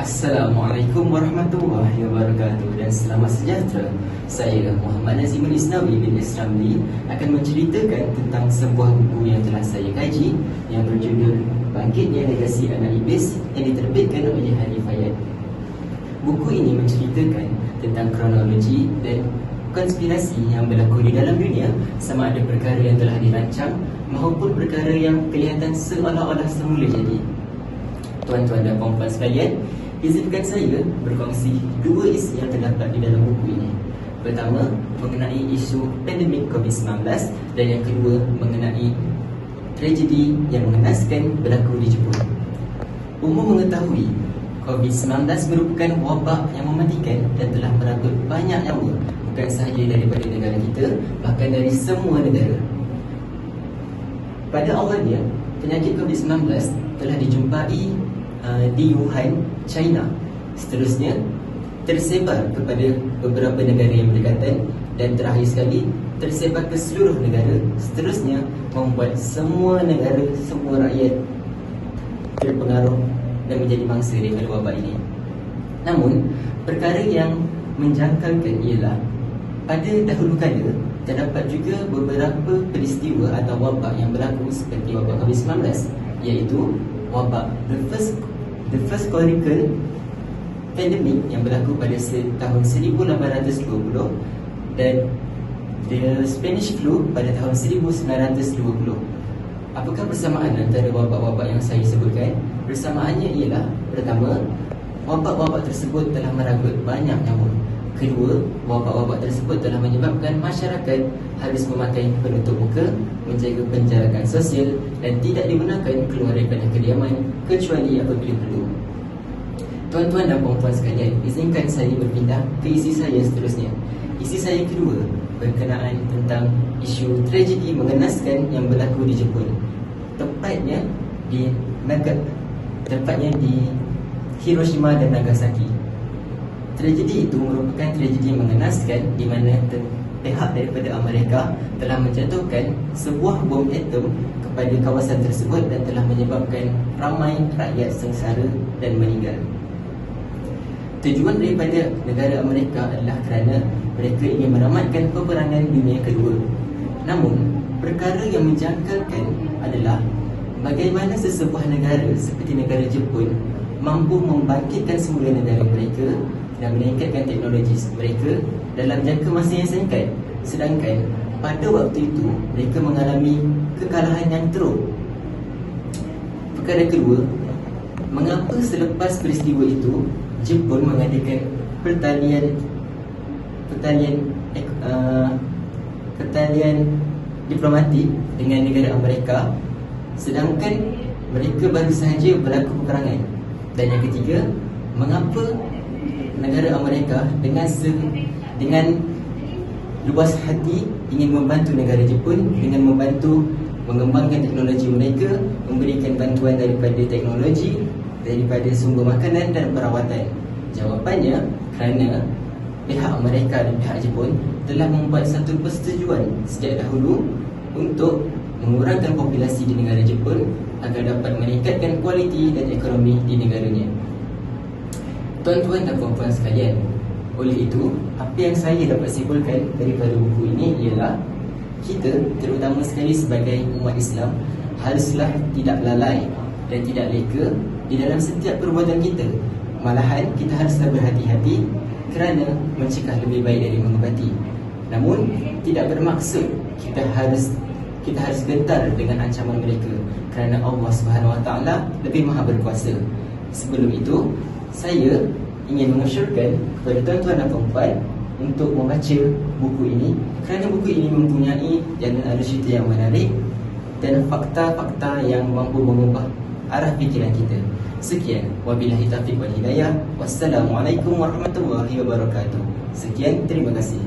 Assalamualaikum warahmatullahi wabarakatuh dan selamat sejahtera. Saya Muhammad Nazimul Isnawi bin Isramli akan menceritakan tentang sebuah buku yang telah saya kaji yang berjudul Bangkitnya Legasi Anak Iblis yang diterbitkan oleh Hadi Fayad. Buku ini menceritakan tentang kronologi dan konspirasi yang berlaku di dalam dunia, sama ada perkara yang telah dirancang maupun perkara yang kelihatan seolah-olah semula jadi. Tuan-tuan dan puan-puan sekalian, izinkan saya berkongsi dua isu yang terdapat di dalam buku ini. Pertama, mengenai isu pandemik COVID-19 dan yang kedua, mengenai tragedi yang mengenaskan berlaku di Jepun. Umum mengetahui, COVID-19 merupakan wabak yang mematikan dan telah merenggut banyak nyawa, bukan sahaja daripada negara kita, bahkan dari semua negara. Pada awalnya, penyakit COVID-19 telah dijumpai di Wuhan, China. Seterusnya tersebar kepada beberapa negara yang berdekatan dan terakhir sekali tersebar ke seluruh negara. Seterusnya membuat semua negara, semua rakyat terpengaruh dan menjadi mangsa daripada wabak ini. Namun, perkara yang menjangkalkan ialah pada dahulu kala terdapat juga beberapa peristiwa atau wabak yang berlaku seperti wabak COVID-19, iaitu wabak The First Cholerical Pandemic yang berlaku pada tahun 1820 dan The Spanish Flu pada tahun 1920. Apakah persamaan antara wabak-wabak yang saya sebutkan? Persamaannya ialah, pertama, wabak-wabak tersebut telah merenggut banyak nyawa. Kedua, wabak-wabak tersebut telah menyebabkan masyarakat harus memakai penutup muka, menjaga penjarakan sosial dan tidak dibenarkan keluar daripada kediaman kecuali apabila perlu. Tuan-tuan dan puan-puan sekalian, izinkan saya berpindah ke isi saya seterusnya. Isi saya kedua berkenaan tentang isu tragedi mengenaskan yang berlaku di Jepun. Tepatnya di Hiroshima dan Nagasaki. Tragedi itu merupakan tragedi mengenaskan di mana pihak daripada Amerika telah menjatuhkan sebuah bom atom kepada kawasan tersebut dan telah menyebabkan ramai rakyat sengsara dan meninggal. Tujuan daripada negara Amerika adalah kerana mereka ingin meramatkan peperangan dunia kedua. Namun, perkara yang menjangkalkan adalah bagaimana sesebuah negara seperti negara Jepun mampu membangkitkan semula negara mereka dan meningkatkan teknologi mereka dalam jangka masa yang singkat, sedangkan pada waktu itu mereka mengalami kekalahan yang teruk. Perkara kedua, mengapa selepas peristiwa itu Jepun mengadakan pertalian diplomatik dengan negara Amerika, sedangkan mereka baru sahaja berlaku peperangan. Dan yang ketiga, mengapa negara Amerika dengan luas hati ingin membantu negara Jepun dengan membantu mengembangkan teknologi mereka, memberikan bantuan daripada teknologi, daripada sumber makanan dan perawatan? Jawapannya, kerana pihak Amerika dan pihak Jepun telah membuat satu persetujuan sejak dahulu untuk mengurangkan populasi di negara Jepun agar dapat meningkatkan kualiti dan ekonomi di negaranya. Tuan-tuan dan puan-puan sekalian, oleh itu, apa yang saya dapat simpulkan daripada buku ini ialah kita, terutama sekali sebagai umat Islam, haruslah tidak lalai dan tidak leka di dalam setiap perbuatan kita. Malahan, kita haruslah berhati-hati kerana mencegah lebih baik dari mengobati. Namun, tidak bermaksud kita harus gentar dengan ancaman mereka, kerana Allah SWT lebih maha berkuasa. Sebelum itu, saya ingin mengusyurkan kepada tuan-tuan dan puan-puan untuk membaca buku ini, kerana buku ini mempunyai jalan alur cerita yang menarik dan fakta-fakta yang mampu mengubah arah fikiran kita. Sekian, wabillahi taufiq wal hidayah. Wassalamualaikum warahmatullahi wabarakatuh. Sekian, terima kasih.